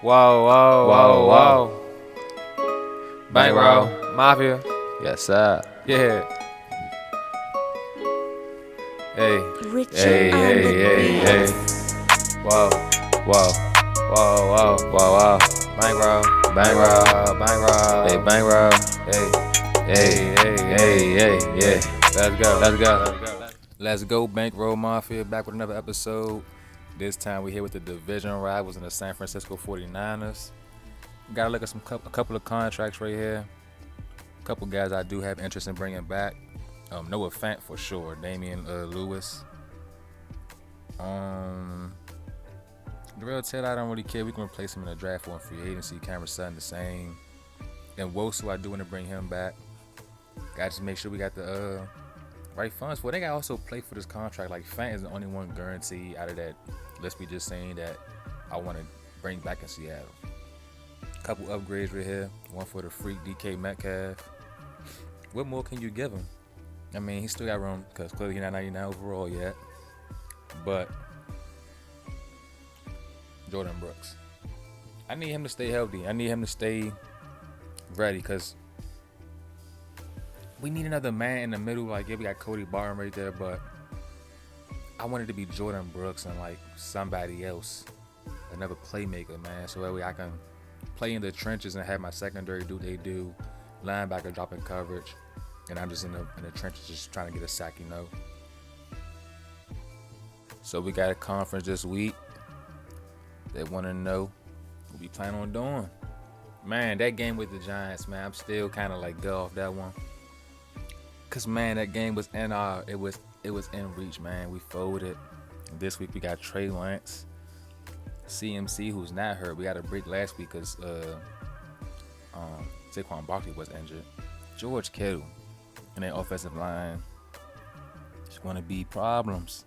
Whoa, whoa, Whoa, whoa, whoa. whoa. Bankroll. Bankroll. Mafia. Yes, sir. Yeah. Hey. Hey, Richard on the hey, hey, hey. beat. Whoa. Whoa, Whoa, whoa. whoa, whoa. Bankroll. Bankroll. Bankroll. Hey, bankroll. Hey. Hey, hey, hey, yeah. Let's go. Let's go. Let's go, Bankroll Mafia. Back with another episode. This time we here with the division rivals in the San Francisco 49ers. Got to look at a couple of contracts right here. A couple guys I do have interest in bringing back. Noah Fant for sure. Damian Lewis. The real Ted, I don't really care. We can replace him in the draft or in free agency. Cameron Sutton the same. And Wosu, I do want to bring him back. Got to just make sure we got the right funds for it. They got to also play for this contract. Like, Fant is the only one guaranteed out of that list we just saying that I want to bring back in Seattle. Couple upgrades right here. One for the freak DK Metcalf. What more can you give him? I mean, he still got room because clearly he's not 99 overall yet. But Jordan Brooks, I need him to stay healthy. I need him to stay ready because we need another man in the middle. Like, yeah, we got Cody Barton right there, but I want it to be Jordan Brooks and like somebody else, another playmaker, man. So that way I can play in the trenches and have my secondary do what they do, linebacker dropping coverage, and I'm just in the trenches just trying to get a sack, you know. So we got a conference this week. They want to know what we plan on doing. Man, that game with the Giants, man, I'm still kind of like go off that one. Cause man, that game was in it was in reach, man. We folded. This week we got Trey Lance, CMC, who's not hurt. We got a break last week because Saquon Barkley was injured. George Kittle and that offensive line. It's going to be problems.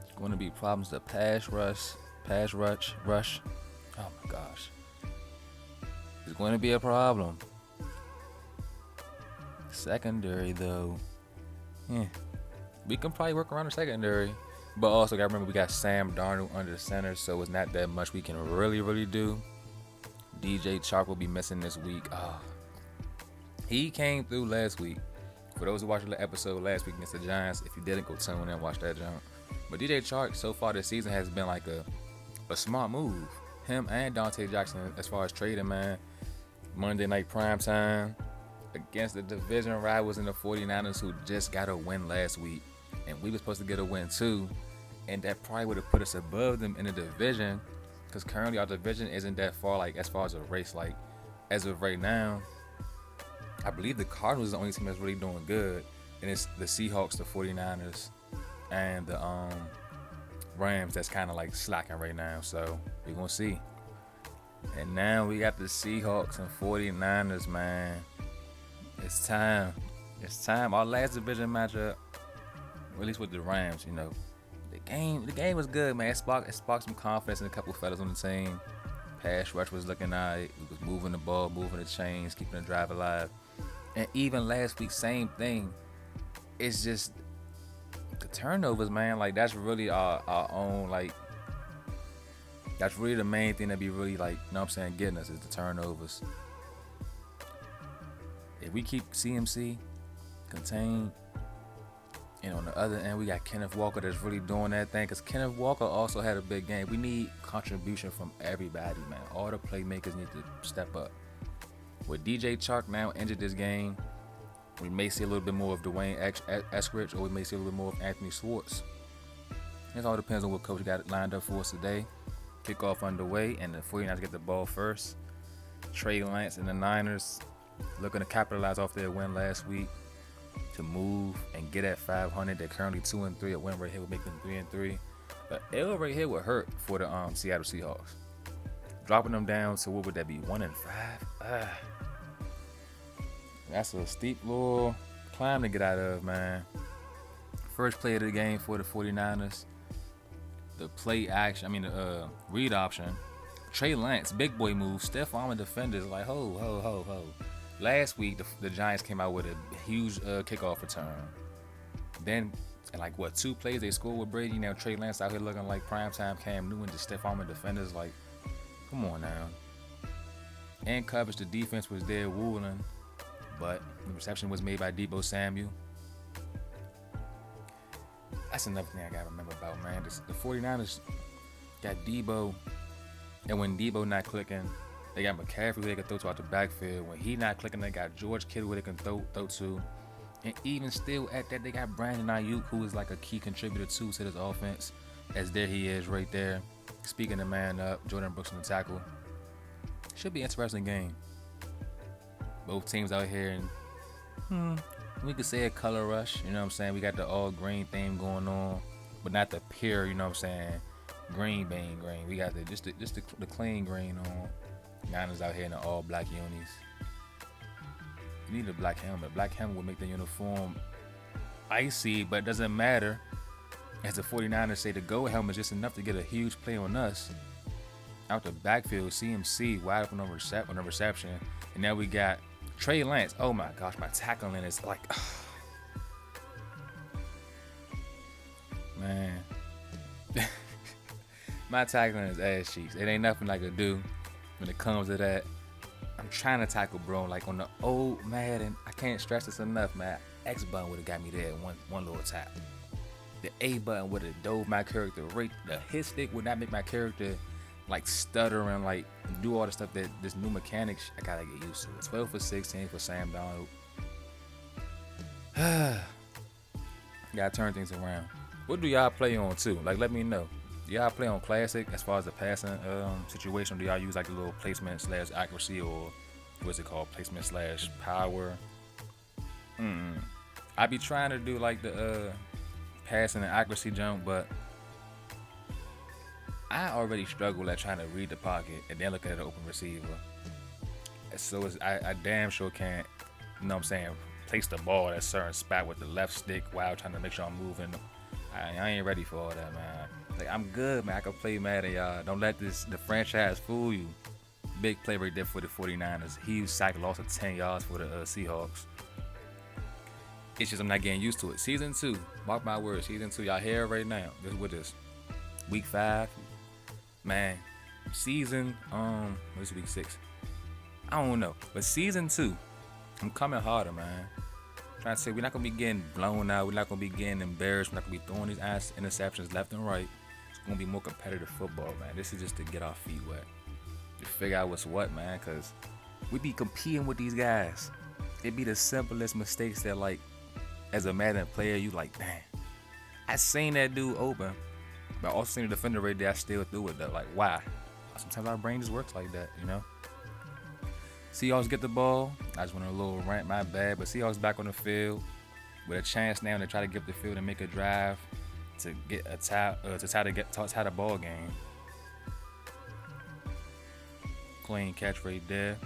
It's going to be problems. The pass rush. Oh my gosh. It's going to be a problem. Secondary though. We can probably work around the secondary. But also got to remember we got Sam Darnold under the center, so it's not that much we can really do. DJ Chark will be missing this week. He came through last week. For those who watched the episode last week against the Giants, if you didn't, go tune in and watch that jump. But DJ Chark so far this season has been like a smart move. Him and Dante Jackson as far as trading, man. Monday night primetime against the division rivals in the 49ers who just got a win last week. And we were supposed to get a win too. And that probably would have put us above them in the division. Because currently our division isn't that far, like as far as a race. Like as of right now, I believe the Cardinals is the only team that's really doing good. And it's the Seahawks, the 49ers, and the Rams that's kind of like slacking right now. So we're going to see. And now we got the Seahawks and 49ers, man. It's time. It's time. Our last division matchup, or at least with the Rams, you know. The game was good, man. It sparked some confidence in a couple fellas on the team. Pass rush was looking alright. We was moving the ball, moving the chains, keeping the drive alive. And even last week, same thing. It's just the turnovers, man. Like that's really our own, like that's really the main thing that be really like, you know what I'm saying, getting us is the turnovers. If we keep CMC contained, and on the other end, we got Kenneth Walker that's really doing that thing. Because Kenneth Walker also had a big game. We need contribution from everybody, man. All the playmakers need to step up. With DJ Chark now injured this game, we may see a little bit more of Dwayne Eskridge, or we may see a little bit more of Anthony Schwartz. It all depends on what coach got lined up for us today. Kickoff underway, and the 49ers get the ball first. Trey Lance and the Niners looking to capitalize off their win last week to move and get at 500. They're currently 2-3. A win right here would make them 3-3. But L right here would hurt for the Seattle Seahawks. Dropping them down to what would that be? 1-5. That's a steep little climb to get out of, man. First play of the game for the 49ers. The play action, the read option. Trey Lance, big boy move. Steph Armor defenders like ho. Last week, the Giants came out with a huge kickoff return. Then, in 2 plays they scored with Brady. Now Trey Lance out here looking like primetime Cam Newton. The Steph Armor defenders like, Come on now. In coverage, the defense was there wooling, but the reception was made by Deebo Samuel. That's another thing I gotta remember about, man. The 49ers got Deebo, and when Deebo not clicking, they got McCaffrey who they can throw to out the backfield. When he not clicking, they got George Kittle who they can throw to. And even still at that, they got Brandon Ayuk, who is like a key contributor to this offense. As there he is right there. Speaking the man up, Jordan Brooks on the tackle. Should be an interesting game. Both teams out here, and we could say a color rush. You know what I'm saying? We got the all green thing going on, but not the pure. You know what I'm saying? Green bean green. We got the clean green on. Niners out here in the all black unis. You need a black helmet. Black helmet will make the uniform icy, but it doesn't matter. As the 49ers say, the gold helmet is just enough to get a huge play on us. Out the backfield, CMC wide open on the reception. And now we got Trey Lance. Oh my gosh, my tackling is like, man. My tackling is ass cheeks. It ain't nothing I could do when it comes to that. I'm trying to tackle, bro. Like on the old Madden, I can't stress this enough, man. X button would have got me there one little tap. The A button would have dove my character right. The hit stick would not make my character like stutter and like do all the stuff that this new mechanics I gotta get used to. 12 for 16 for Sam Darnold. Gotta turn things around. What do y'all play on too? Like, let me know. Do y'all play on classic as far as the passing situation? Do y'all use like the little placement / accuracy, or what's it called? Placement / power? I be trying to do like the passing and accuracy jump, but I already struggle at trying to read the pocket and then look at the open receiver. So I damn sure can't, you know what I'm saying, place the ball at a certain spot with the left stick while trying to make sure I'm moving. I ain't ready for all that, man. Like, I'm good, man. I can play Madden, y'all. Don't let the franchise fool you. Big play right there for the 49ers. Huge sack, loss of 10 yards for the Seahawks. It's just I'm not getting used to it. Season 2, mark my words, Season 2, y'all here right now. This is what this. Week 5, man. Season, what's week 6? I don't know. But Season 2, I'm coming harder, man. Trying to say we're not going to be getting blown out. We're not going to be getting embarrassed. We're not going to be throwing these ass interceptions left and right. It's going to be more competitive football, man. This is just to get our feet wet. To figure out what's what, man, because we be competing with these guys. It be the simplest mistakes that, like, as a Madden player, you like, dang, I seen that dude open, but I also seen the defender right there. I still threw it, though. Like, why? Sometimes our brain just works like that, you know? Seahawks get the ball. I just went on a little rant, my bad. But Seahawks back on the field with a chance now to try to get up the field and make a drive to get a tie, to tie the ball game. Clean catch right there.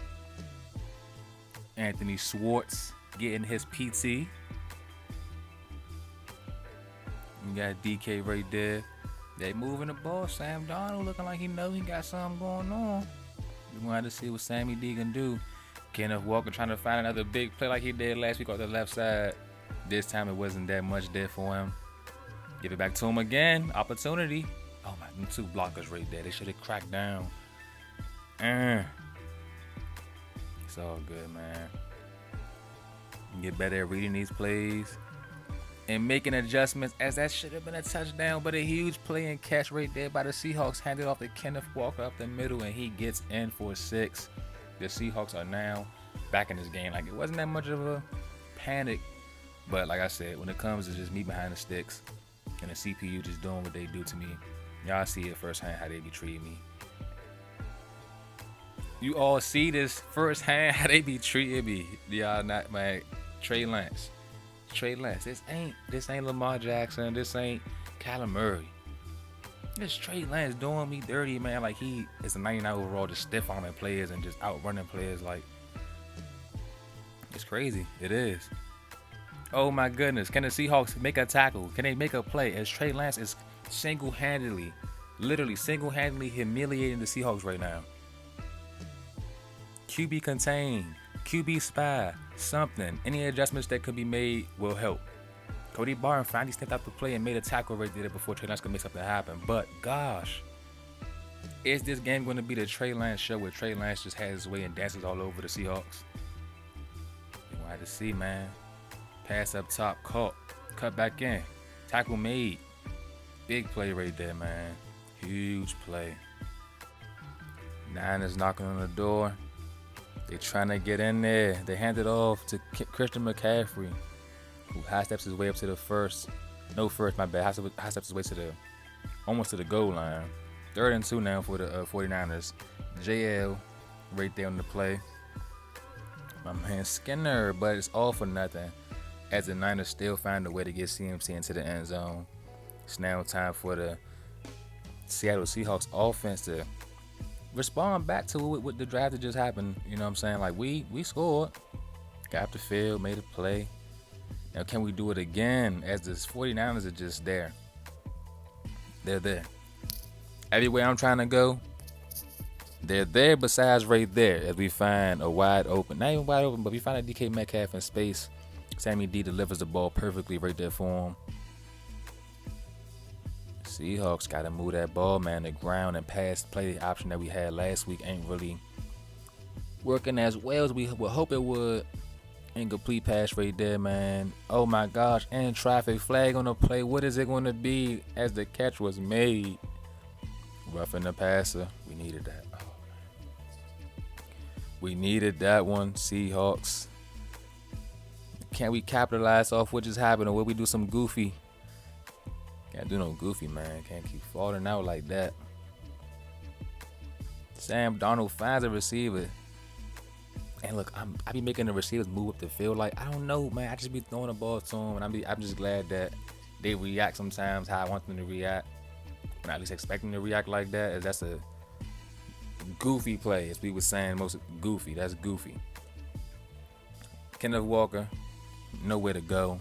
Anthony Schwartz getting his PT. You got DK right there. They moving the ball. Sam Darnold looking like he know he got something going on. We wanted to see what Sammy D can do. Kenneth Walker trying to find another big play like he did last week on the left side. This time it wasn't that much there for him. Give it back to him again. Opportunity. Oh my, them 2 blockers right there. They should have cracked down. It's all good, man. Get better at reading these plays and making adjustments, as that should have been a touchdown, but a huge play and catch right there by the Seahawks. Handed off to Kenneth Walker up the middle, and he gets in for 6. The Seahawks are now back in this game. Like, it wasn't that much of a panic, but like I said, when it comes to just me behind the sticks and the CPU just doing what they do to me, y'all see it firsthand how they be treating me. You all see this firsthand how they be treating me. Y'all not, man. Trey Lance. This ain't Lamar Jackson. This ain't Kyler Murray. This Trey Lance doing me dirty, man. Like, he is a 99 overall, just stiff arming players and just outrunning players. Like, it's crazy. It is. Oh my goodness. Can the Seahawks make a tackle? Can they make a play? As Trey Lance is literally single-handedly humiliating the Seahawks right now. QB contain, QB spy, something. Any adjustments that could be made will help. Cody Barton finally stepped out the play and made a tackle right there before Trey Lance could make something happen. But gosh, Is this game going to be the Trey Lance show where Trey Lance just has his way and dances all over the Seahawks? You want to see, man. Pass up top, caught, cut back in, tackle made. Big play right there, man. Huge play. Niners knocking on the door. They trying to get in there. They hand it off to Christian McCaffrey, who high steps his way up to the first. No, first, my bad. High steps his way to almost to the goal line. 3rd and 2 now for the 49ers. JL right there on the play. My man Skinner, but it's all for nothing. As the Niners still find a way to get CMC into the end zone. It's now time for the Seattle Seahawks offense to respond back to what the draft that just happened. You know what I'm saying? Like, we scored, got up the field, made a play. Now, can we do it again? As the 49ers are just there. They're there. Everywhere I'm trying to go, they're there besides right there. As we find a wide open, not even wide open, but we find a DK Metcalf in space. Sammy D delivers the ball perfectly right there for him. Seahawks got to move that ball, man. The ground and pass play option that we had last week ain't really working as well as we would hope it would. Incomplete pass right there, man. Oh my gosh. And traffic flag on the play. What is it going to be as the catch was made? Roughing the passer. We needed that. Oh, we needed that one, Seahawks. Can't we capitalize off what just happened, or will we do some goofy? Can't do no goofy, man. Can't keep falling out like that. Sam Darnold finds a receiver. And look, I be making the receivers move up the field. Like, I don't know, man. I just be throwing the ball to them, and I'm just glad that they react sometimes how I want them to react. And at least expecting to react like that, as that's a goofy play, as we were saying, most goofy. That's goofy. Kenneth Walker, nowhere to go.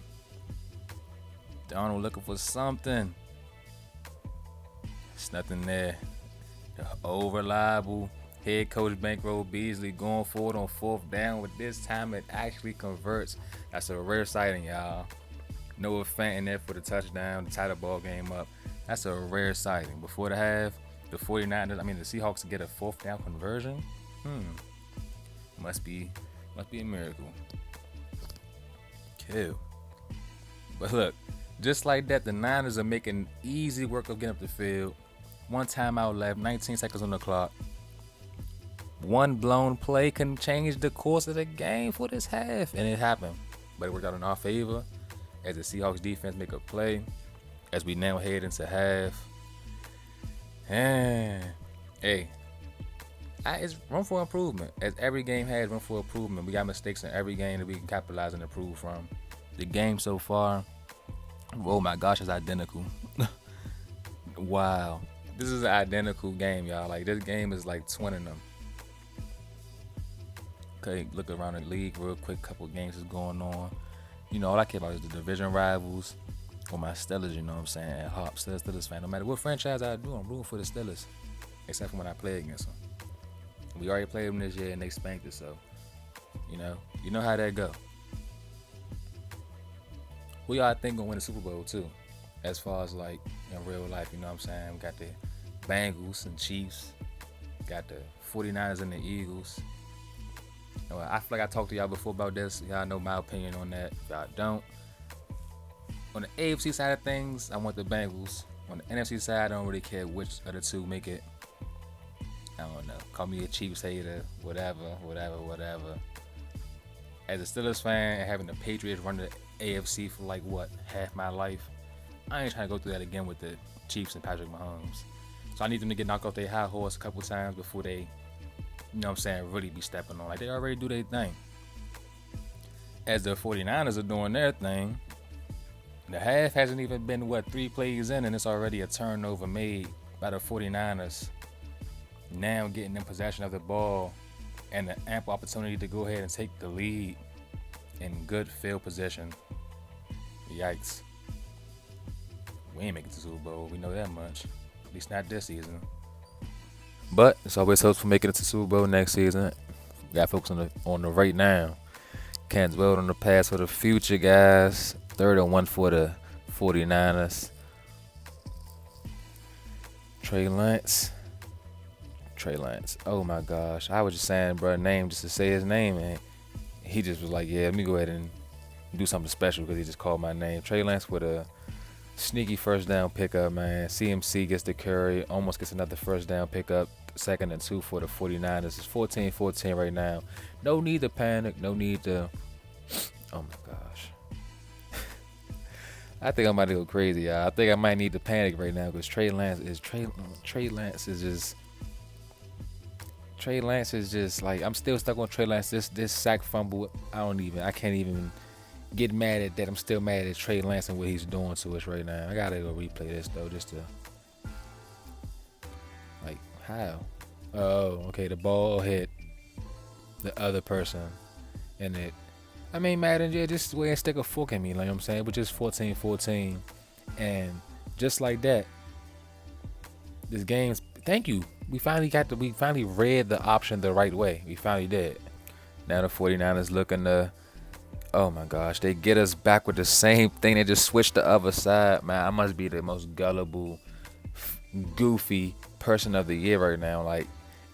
Darnold looking for something. There's nothing there. The over-reliable head coach Bankroll Beasley going forward on 4th down. With this time, it actually converts. That's a rare sighting, y'all. Noah Fant in there for the touchdown to tie the ball game up. That's a rare sighting. Before the half, the 49ers, the Seahawks get a 4th down conversion. Must be a miracle. Kill. But look, just like that, the Niners are making easy work of getting up the field. 1 timeout left, 19 seconds on the clock. One blown play can change the course of the game for this half, and it happened. But it worked out in our favor as the Seahawks defense make a play as we now head into half. And hey, it's room for improvement. As every game has room for improvement. We got mistakes in every game that we can capitalize and improve from. The game so far, oh my gosh, it's identical. Wow. This is an identical game, y'all. Like, this game is like twinning them. Okay, look around the league real quick. Couple games is going on. You know, all I care about is the division rivals or my Steelers, you know what I'm saying? Hop, Steelers fan. No matter what franchise I do, I'm rooting for the Steelers. Except for when I play against them. We already played them this year and they spanked us, so, you know how that go. Who y'all think gonna win the Super Bowl too? As far as like in real life, you know what I'm saying? We got the Bengals and Chiefs. Got the 49ers and the Eagles. I feel like I talked to y'all before about this. Y'all know my opinion on that. If y'all don't. On the AFC side of things, I want the Bengals. On the NFC side, I don't really care which of the two make it. I don't know. Call me a Chiefs hater, whatever. As a Steelers fan and having the Patriots run the AFC for like half my life, I ain't trying to go through that again with the Chiefs and Patrick Mahomes. So I need them to get knocked off their high horse a couple times before they, you know what I'm saying, really be stepping on. Like, they already do their thing. As the 49ers are doing their thing, the half hasn't even been, 3 plays in, and it's already a turnover made by the 49ers. Now getting in possession of the ball and the ample opportunity to go ahead and take the lead in good field position. Yikes. We ain't making the Super Bowl. We know that much. At least not this season. But it's always hopes for making it to Super Bowl next season. Got folks on the right now. Can't dwell on the past for the future, guys. 3rd and 1 for the 49ers. Trey Lance. Trey Lance. Oh my gosh. I was just saying, bro, name just to say his name, and he just was like, yeah, let me go ahead and do something special because he just called my name. Trey Lance with a sneaky first down pickup, man. CMC gets the carry, almost gets another first down pickup. 2nd and 2 for the 49ers. It's 14-14 right now. No need to panic. No need to. Oh my gosh. I think I'm about to go crazy, y'all. I think I might need to panic right now because Trey Lance is just like, I'm still stuck on Trey Lance. This sack fumble, I can't even get mad at that. I'm still mad at Trey Lance and what he's doing to us right now. I gotta go replay this though, just to like, how? Oh, okay, the ball hit the other person and Madden, yeah, just go ahead and stick a fork in me, like, you know what I'm saying? Which is 14-14. And just like that, this game's, thank you. We finally read the option the right way. We finally did. Now the 49ers looking to, oh my gosh, they get us back with the same thing. They just switched the other side. Man, I must be the most gullible, goofy person of the year right now. Like,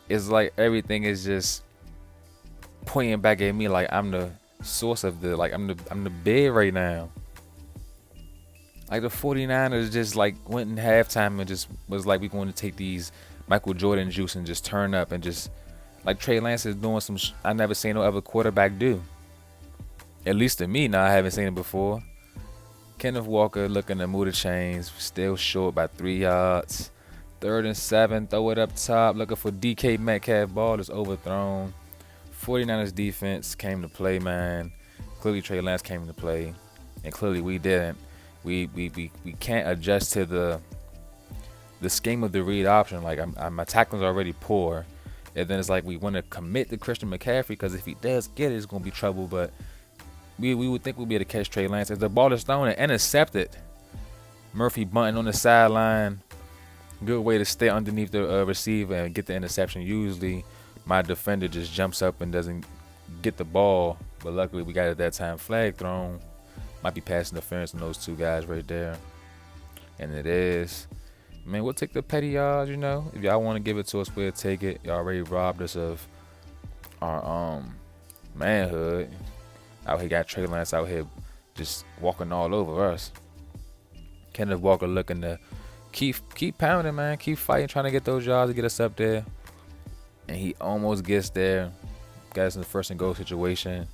it's like everything is just pointing back at me like I'm the source of I'm the bid right now. Like, the 49ers just like went in halftime and just was like, we're going to take these Michael Jordan juice and just turn up and just, like, Trey Lance is doing some I never seen no other quarterback do. At least to me, now I haven't seen it before. Kenneth Walker looking to move the chains, still short by 3 yards. 3rd and 7, throw it up top, looking for DK Metcalf. Ball is overthrown. 49ers defense came to play, man. Clearly Trey Lance came to play, and clearly we didn't. We can't adjust to the scheme of the read option. Like, my tackling's already poor, and then it's like we want to commit to Christian McCaffrey because if he does get it, it's gonna be trouble. But we would think we'd be able to catch Trey Lance as the ball is thrown and intercepted. Murphy bunting on the sideline. Good way to stay underneath the receiver and get the interception. Usually my defender just jumps up and doesn't get the ball, but luckily we got at that time flag thrown. Might be pass interference on those two guys right there, and it is. Man, we'll take the petty yards, you know. If y'all want to give it to us, we'll take it. Y'all already robbed us of our manhood. Out here got Trey Lance out here just walking all over us. Kenneth Walker looking to keep pounding, man. Keep fighting, trying to get those yards to get us up there. And he almost gets there. Got us in the 1st and goal situation.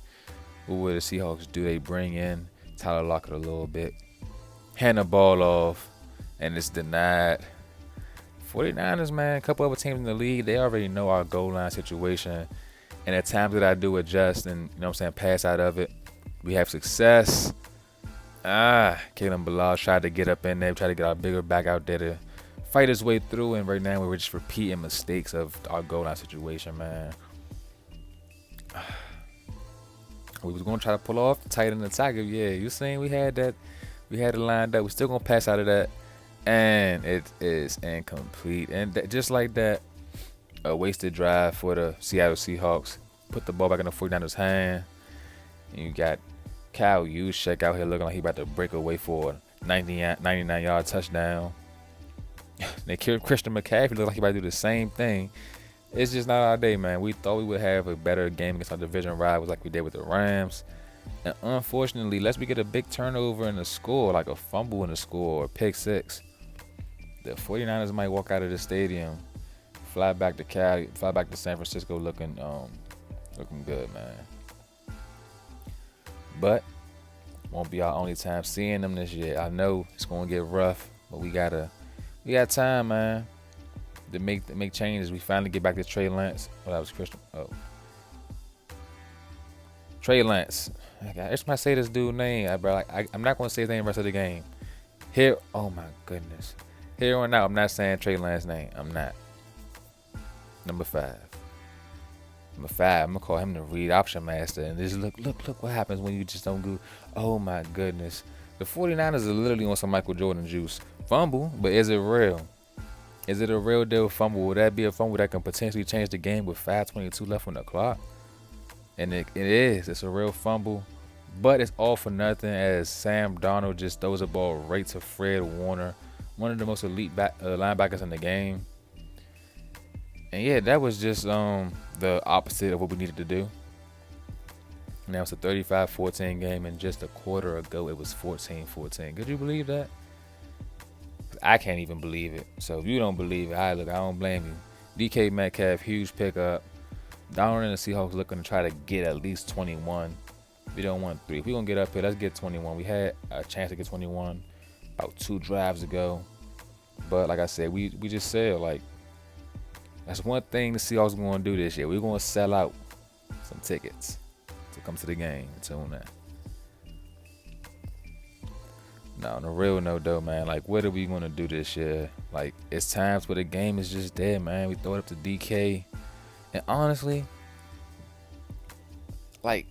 What would the Seahawks do? They bring in Tyler Lockett a little bit. Hand the ball off. And it's denied. 49ers, man, a couple other teams in the league, they already know our goal line situation. And at times that I do adjust and, you know what I'm saying, pass out of it, we have success. Kalen Bilal tried to get up in there, try to get our bigger back out there to fight his way through. And right now we're just repeating mistakes of our goal line situation, man. We was going to try to pull off the tight end attack. Yeah, you saying we had that. We had it lined up. We're still going to pass out of that. And it is incomplete. And just like that, a wasted drive for the Seattle Seahawks. Put the ball back in the 49ers' hand. And you got Kyle Juszczyk out here looking like he about to break away for a 99-yard touchdown. They killed Christian McCaffrey. Look like he about to do the same thing. It's just not our day, man. We thought we would have a better game against our division rivals like we did with the Rams. And unfortunately, unless we get a big turnover in the score, like a fumble in the score or a pick six, the 49ers might walk out of the stadium, fly back to Cali, fly back to San Francisco looking good, man. But won't be our only time seeing them this year. I know it's gonna get rough, but we got time, man, to make changes. We finally get back to Trey Lance. Oh, that was Christian. Oh, Trey Lance. I just might say this dude's name, bro. I'm not gonna say his name the rest of the game. Here, oh my goodness. Here on out, I'm not saying Trey Lance's name. I'm not. Number 5. I'm gonna call him the read option master. And just look what happens when you just don't go. Oh my goodness. The 49ers are literally on some Michael Jordan juice. Fumble, but is it real? Is it a real deal fumble? Would that be a fumble that can potentially change the game with 5:22 left on the clock? And it is. It's a real fumble. But it's all for nothing as Sam Darnold just throws the ball right to Fred Warner, one of the most elite linebackers in the game. And yeah, that was just the opposite of what we needed to do. Now it's a 35-14 game, and just a quarter ago it was 14-14. Could you believe that? I can't even believe it. So if you don't believe it, I don't blame you. DK Metcalf, huge pickup. Donald and the Seahawks looking to try to get at least 21. We don't want 3. If we're going to get up here, let's get 21. We had a chance to get 21 about 2 drives ago. But like I said, we just said, like, that's one thing the Seahawks are going to do this year. We're going to sell out some tickets to come to the game and tune that. No, on the real note though, man, like, what are we going to do this year? Like, it's times where the game is just dead, man. We throw it up to DK. And honestly, like,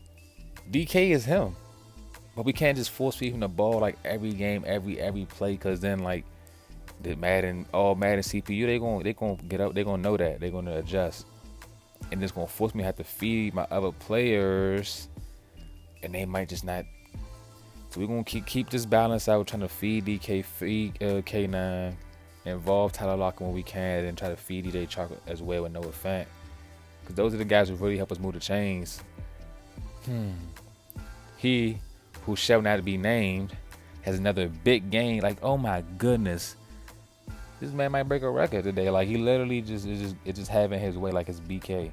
DK is him. But we can't just force feed him the ball like every game, every play, because then, like, the Madden CPU, they gonna get up, they gonna know that. They're gonna adjust. And it's gonna force me to have to feed my other players. And they might just not. So we're gonna keep this balance out, trying to feed DK, feed K9, involve Tyler Lockett when we can, and try to feed DJ Chalk as well with Noah Fant. Because those are the guys who really help us move the chains. He, who shall not be named, has another big game. Like, oh my goodness. This man might break a record today. Like, he literally just having his way like it's BK.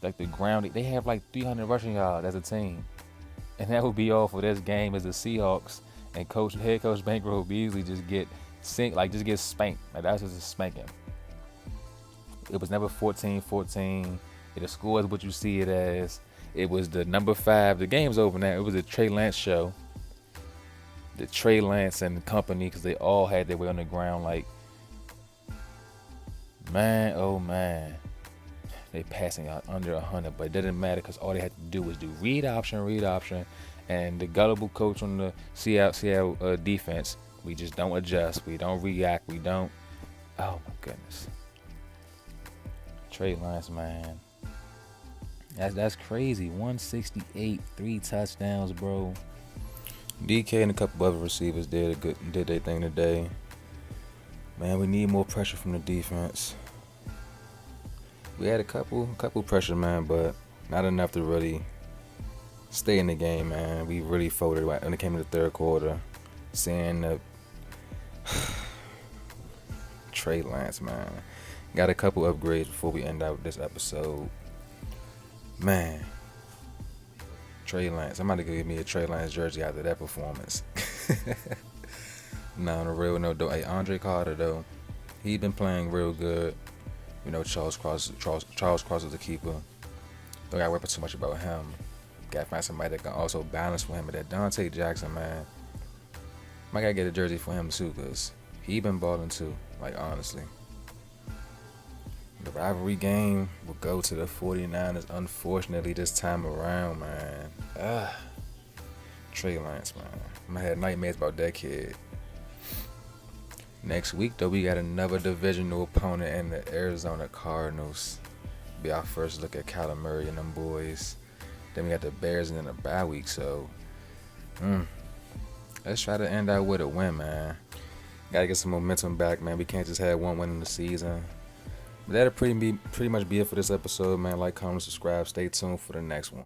Like, the ground, they have like 300 rushing yards as a team. And that would be all for this game as the Seahawks and head coach Bankroll Beasley just get spanked. Like, that's just a spanking. It was never 14-14. The score is what you see it as. It was the number 5. The game's over now. It was a Trey Lance show. The Trey Lance and company, because they all had their way on the ground. Like, man, oh man. They passing out under 100, but it didn't matter because all they had to do was do read option, and the gullible coach on the Seattle defense, we just don't adjust, we don't react, we don't. Oh my goodness, Trey Lance, man, that's crazy. 168, 3 touchdowns, bro. DK and a couple other receivers did their thing today. Man, we need more pressure from the defense. We had a couple pressure, man, but not enough to really stay in the game, man. We really folded when it came to the third quarter. Seeing the Trey Lance, man. Got a couple upgrades before we end out this episode. Man, Trey Lance. Somebody give me a Trey Lance jersey after that performance. Nah, on the real note, though. Hey, Andre Carter, though, he been playing real good. You know, Charles Cross is the keeper. Don't gotta worry too much about him. Gotta find somebody that can also balance for him. But that Dante Jackson, man, might gotta get a jersey for him too, cause he been balling too. Like, honestly, the rivalry game will go to the 49ers. Unfortunately, this time around, man. Trey Lance, man. I had nightmares about that kid. Next week, though, we got another divisional opponent in the Arizona Cardinals. Be our first look at Kyler Murray and them boys. Then we got the Bears and then a bye week. So, let's try to end out with a win, man. Got to get some momentum back, man. We can't just have one win in the season. But that'll pretty much be it for this episode, man. Like, comment, subscribe. Stay tuned for the next one.